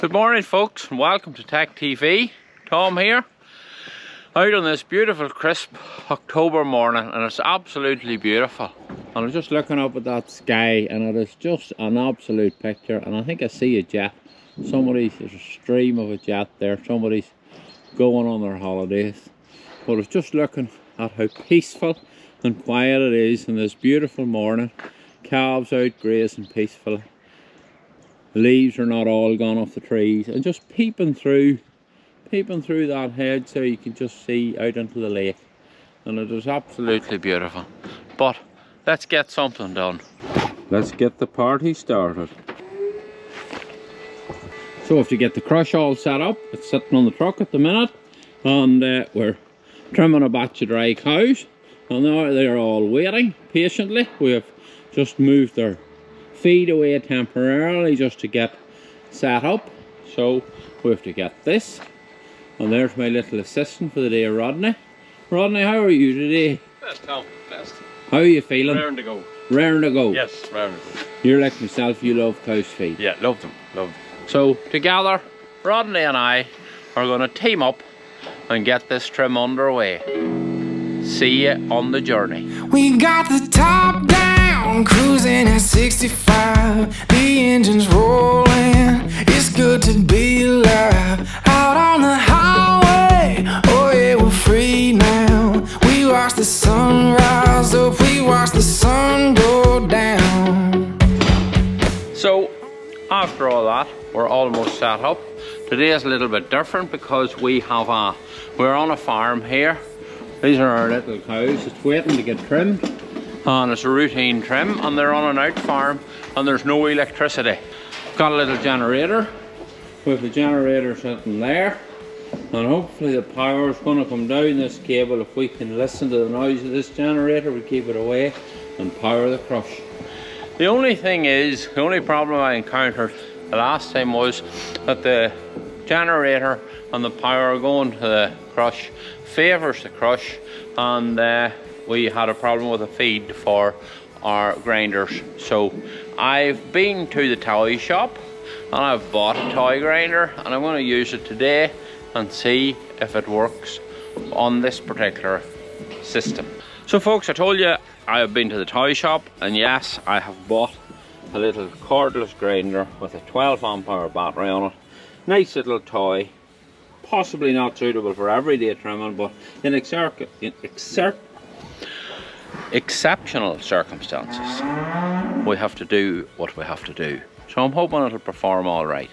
Good morning folks and welcome to Tech TV. Tom here, out on this beautiful crisp October morning, and it's absolutely beautiful. And I'm just looking up at that sky and it is just an absolute picture, and I think I see a jet. There's a stream of a jet there, somebody's going on their holidays. But I was just looking at how peaceful and quiet it is in this beautiful morning. Calves out grazing peacefully. The leaves are not all gone off the trees, and just peeping through that hedge so you can just see out into the lake, and it is absolutely beautiful. But let's get something done. Let's get the party started. So we have to get the crush all set up. It's sitting on the truck at the minute, and we're trimming a batch of dry cows, and now they're all waiting patiently. We have just moved their feed away temporarily just to get set up. So we have to get this, and there's my little assistant for the day, Rodney. Rodney, how are you today? Best, Tom, best. How are you feeling? Raring to go. Raring to go? Yes, raring to go. You're like myself, you love cow's feed. Yeah, love them, love them. So together, Rodney and I are going to team up and get this trim underway. See you on the journey. We got the top down, cruising at 65. The engine's rolling, it's good to be alive. Out on the highway, oh yeah, we're free now. We watch the sun rise up, we watch the sun go down. So, after all that, we're almost set up. Today is a little bit different because we're on a farm here. These are our little cows. It's waiting to get trimmed, and it's a routine trim, and they're on an out farm and there's no electricity. Got a little generator. We have the generator sitting there, and hopefully the power is going to come down this cable. If we can listen to the noise of this generator, we keep it away and power the crush. The only problem I encountered the last time was that the generator and the power going to the crush favours the crush, and we had a problem with the feed for our grinders. So I've been to the toy shop and I've bought a toy grinder, and I'm going to use it today and see if it works on this particular system. So folks, I told you I have been to the toy shop, and yes, I have bought a little cordless grinder with a 12 amp hour battery on it. Nice little toy. Possibly not suitable for everyday trimming, but in exceptional circumstances, we have to do what we have to do. So I'm hoping it'll perform all right.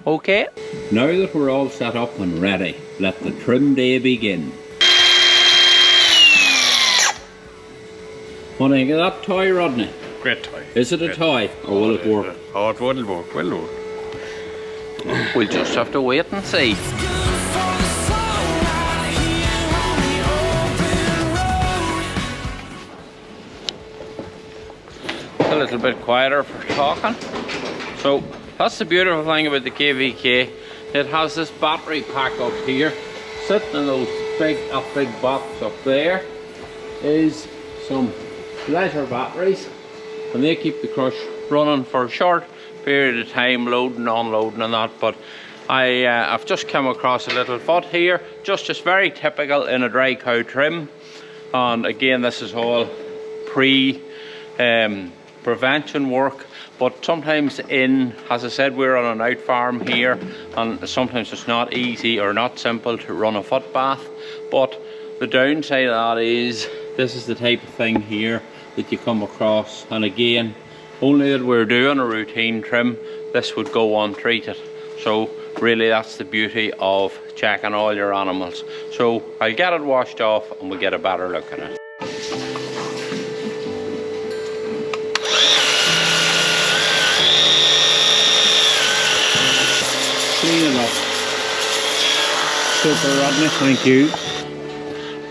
Okay? Now that we're all set up and ready, let the trim day begin. What do you think of that toy, Rodney? Great toy. Is it a toy, or will it work? Oh, it will work, will work. We'll just have to wait and see. A little bit quieter for talking. So that's the beautiful thing about the KVK. It has this battery pack up here. Sitting in those big box up there is some lighter batteries, and they keep the crush running for a short period of time, loading, unloading and that. But I've just come across a little foot here, just very typical in a dry cow trim. And again, this is all prevention work, but sometimes as I said, we're on an out farm here, and sometimes it's not easy or not simple to run a foot bath. But the downside of that is this is the type of thing here that you come across, and again, only that we're doing a routine trim, this would go untreated. So really that's the beauty of checking all your animals. So I'll get it washed off and we'll get a better look at it. Clean it up. Super Rodney, thank you.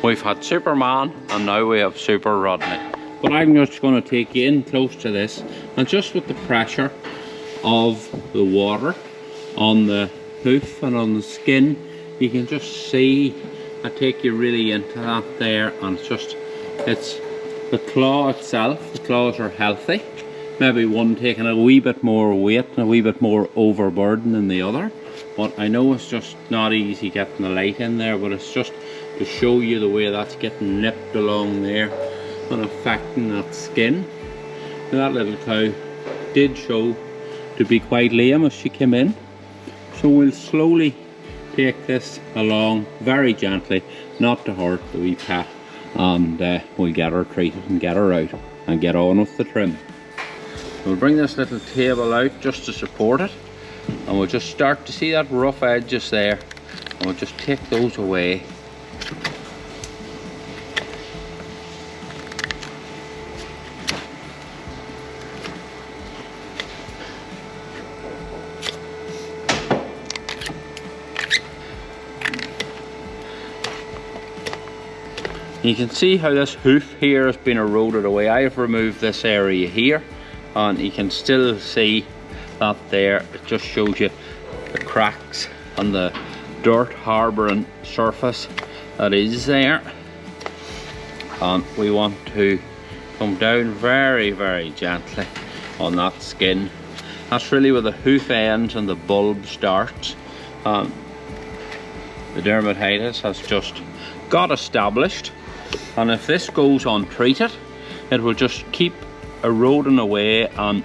We've had Superman and now we have Super Rodney. But I'm just going to take you in close to this, and just with the pressure of the water on the hoof and on the skin, you can just see, I take you really into that there, and it's the claw itself. The claws are healthy, maybe one taking a wee bit more weight and a wee bit more overburden than the other. But I know it's just not easy getting the light in there, but it's just to show you the way that's getting nipped along there and affecting that skin. Now, that little cow did show to be quite lame as she came in, so we'll slowly take this along very gently, not to hurt the wee pet, and we'll get her treated and get her out and get on with the trim. We'll bring this little table out just to support it, and we'll just start to see that rough edges there, and we'll just take those away. You can see how this hoof here has been eroded away. I have removed this area here, and you can still see that there. It just shows you the cracks and the dirt harbouring surface that is there. And we want to come down very, very gently on that skin. That's really where the hoof ends and the bulb starts. The dermatitis has just got established, and if this goes untreated, it will just keep eroding away, and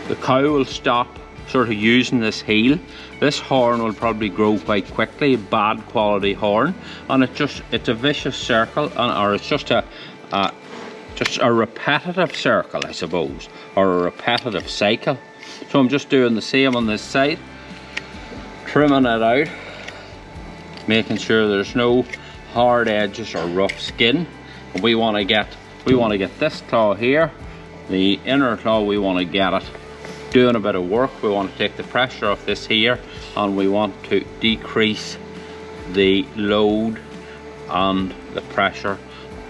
the cow will stop sort of using this heel. This horn will probably grow quite quickly, a bad quality horn, and it's a vicious circle, or it's just a repetitive circle, I suppose, or a repetitive cycle. So I'm just doing the same on this side, trimming it out, making sure there's no hard edges or rough skin. And we want to get this claw here, the inner claw, we want to get it doing a bit of work. We want to take the pressure off this here, and we want to decrease the load and the pressure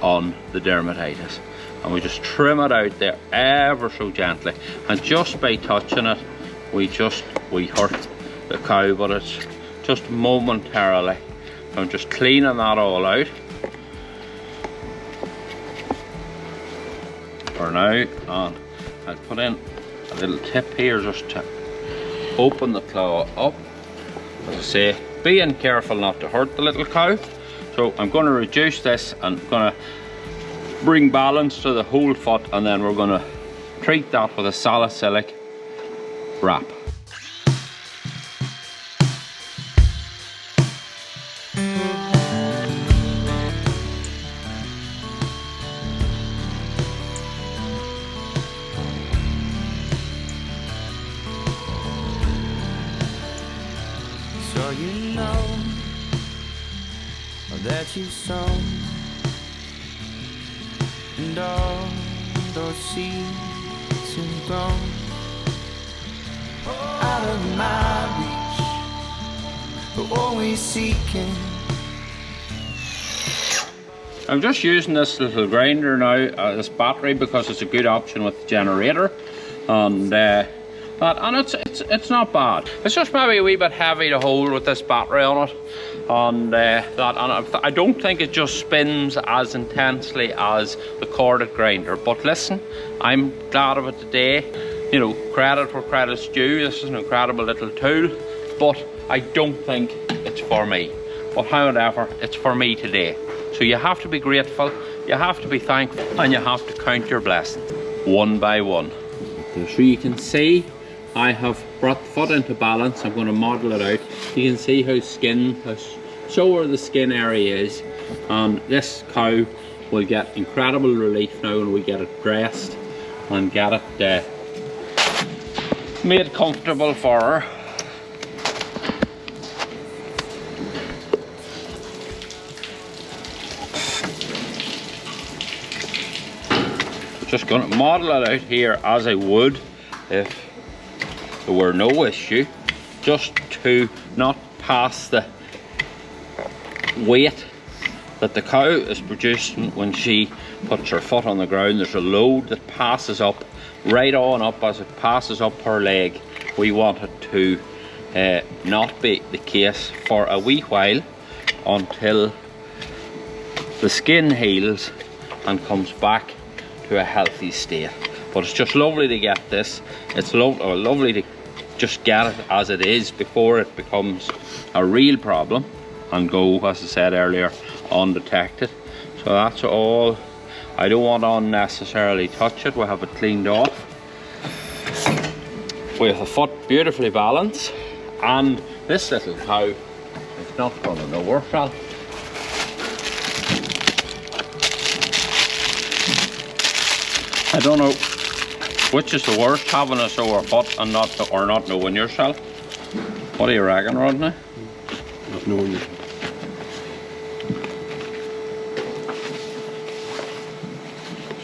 on the dermatitis. And we just trim it out there ever so gently, and just by touching it we hurt the cow, but it's just momentarily. I'm just cleaning that all out for now, and I'll put in a little tip here just to open the claw up. As I say, being careful not to hurt the little cow. So I'm going to reduce this and going to bring balance to the whole foot, and then we're going to treat that with a salicylic wrap. So you know that you've sown, and all those seeds have grown out of my reach, but always seeking. I'm just using this little grinder now, this battery, because it's a good option with the generator, and it's not bad. It's just maybe a wee bit heavy to hold with this battery on it, and I don't think it just spins as intensely as the corded grinder. But listen, I'm glad of it today. You know, credit where credit's due. This is an incredible little tool, but I don't think it's for me. But however, it's for me today. So you have to be grateful, you have to be thankful, and you have to count your blessings one by one. So you can see I have brought the foot into balance. I'm going to model it out. You can see how show where the skin area is, and this cow will get incredible relief now when we get it dressed and get it made comfortable for her. Just going to model it out here as I would if there were no issue, just to not pass the weight that the cow is producing when she puts her foot on the ground. There's a load that passes up, right on up as it passes up her leg. We want it to not be the case for a wee while until the skin heals and comes back to a healthy state. But it's just lovely to get this. It's lovely to just get it as it is before it becomes a real problem and go, as I said earlier, undetected. So that's all. I don't want to unnecessarily touch it. We'll have it cleaned off. We have the foot beautifully balanced, and this little cow is not going to nowhere, shall. I don't know which is the worst, having a sore foot and not knowing yourself. What do you reckon, Rodney? Not knowing it.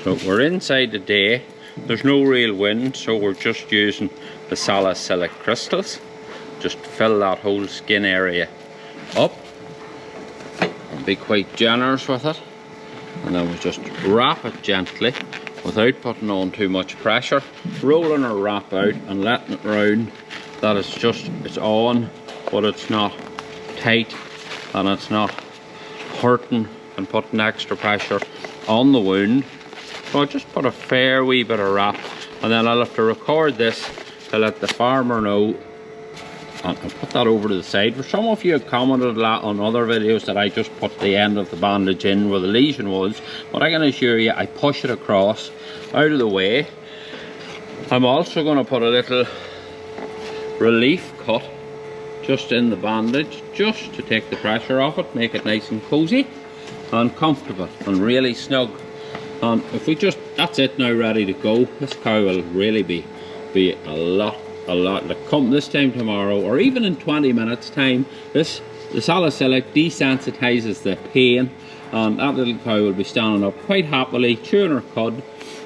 So we're inside today. There's no real wind, so we're just using the salicylic crystals. Just fill that whole skin area up and be quite generous with it. And then we just wrap it gently without putting on too much pressure, rolling our wrap out and letting it round. That it's on, but it's not tight and it's not hurting and putting extra pressure on the wound. So I just put a fair wee bit of wrap, and then I'll have to record this to let the farmer know. And I'll put that over to the side. For some of you have commented a lot on other videos that I just put the end of the bandage in where the lesion was, but I can assure you I push it across out of the way. I'm also going to put a little relief cut just in the bandage, just to take the pressure off it, make it nice and cozy and comfortable and really snug. And if we just, that's it now, ready to go. This cow will really be a lot like come this time tomorrow, or even in 20 minutes time. The salicylic desensitizes the pain, and that little cow will be standing up quite happily, chewing her cud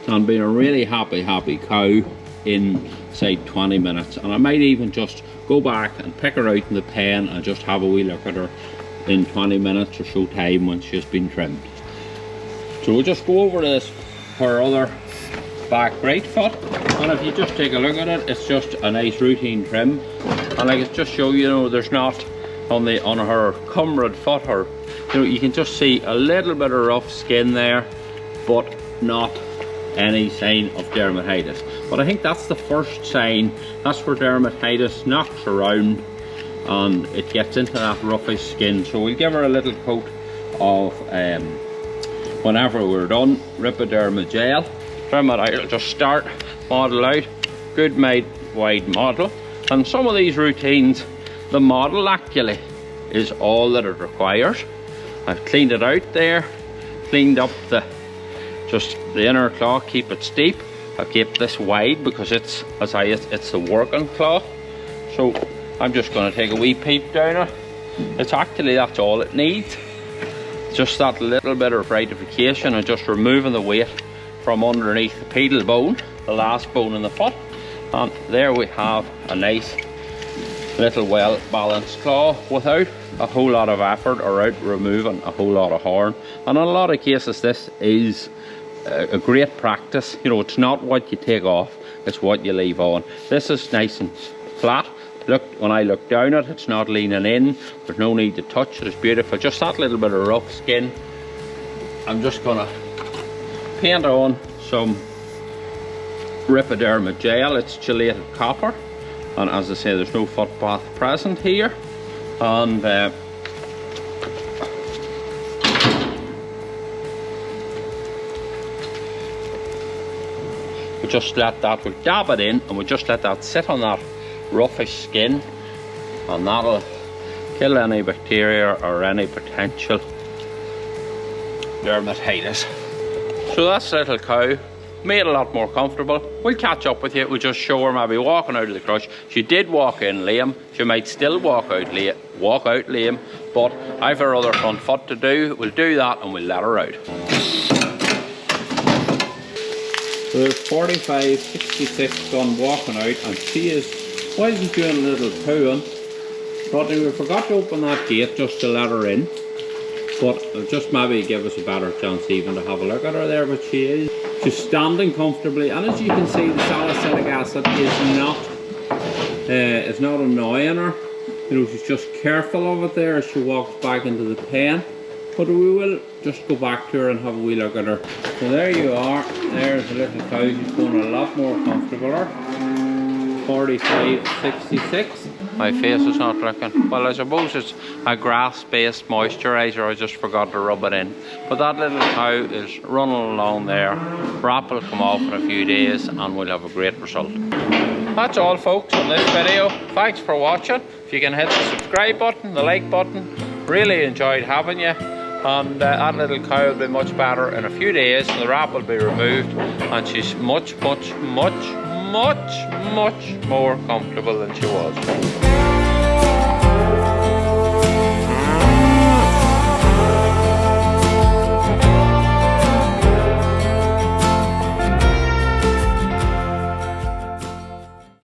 and being a really happy cow in, say, 20 minutes. And I might even just go back and pick her out in the pen and just have a wee look at her in 20 minutes or so time when she's been trimmed. So we'll just go over this, her other back right foot, and if you just take a look at it, it's just a nice routine trim. And I can just show you, there's not on her comrade foot, or you can just see a little bit of rough skin there, but not any sign of dermatitis. But I think that's the first sign. That's where dermatitis knocks around and it gets into that roughish skin. So we'll give her a little coat of whenever we're done, Ripoderma gel. Trim it out. I'll just start, model out, good wide model. And some of these routines, the model actually is all that it requires. I've cleaned it out there, cleaned up just the inner claw, keep it steep. I've kept this wide because it's the working claw. So I'm just going to take a wee peep down it. It's actually, that's all it needs. Just that little bit of rightification and just removing the weight from underneath the pedal bone, the last bone in the foot. And there we have a nice little well balanced claw without a whole lot of effort or out removing a whole lot of horn. And in a lot of cases this is a great practice. It's not what you take off, it's what you leave on. This is nice and flat. Look, when I look down it, it's not leaning in. There's no need to touch it. It's beautiful. Just that little bit of rough skin. I'm just gonna paint on some Ripoderma gel. It's chelated copper, and as I say, there's no footbath present here. And we just let that, we'll dab it in, and we just let that sit on that roughish skin, and that'll kill any bacteria or any potential dermatitis. So that's little cow, made a lot more comfortable. We'll catch up with you. We'll just show her maybe walking out of the crush. She did walk in lame. She might still walk out lame, but I've her other front foot to do. We'll do that and we'll let her out. So there's 45, 66 done walking out, and she is, while she's doing a little pooing, but we forgot to open that gate just to let her in. But it'll just maybe give us a better chance even to have a look at her there. But she's standing comfortably, and as you can see, the salicylic acid is not annoying her. She's just careful of it there as she walks back into the pen. But we will just go back to her and have a wee look at her. So there you are, there's a little cow. She's going a lot more comfortable. 45.66. My face is not looking. Well, I suppose it's a grass-based moisturiser. I just forgot to rub it in. But that little cow is running along there. Wrap will come off in a few days and we'll have a great result. That's all, folks, on this video. Thanks for watching. If you can hit the subscribe button, the like button. Really enjoyed having you. And that little cow will be much better in a few days. The wrap will be removed and she's much more comfortable than she was.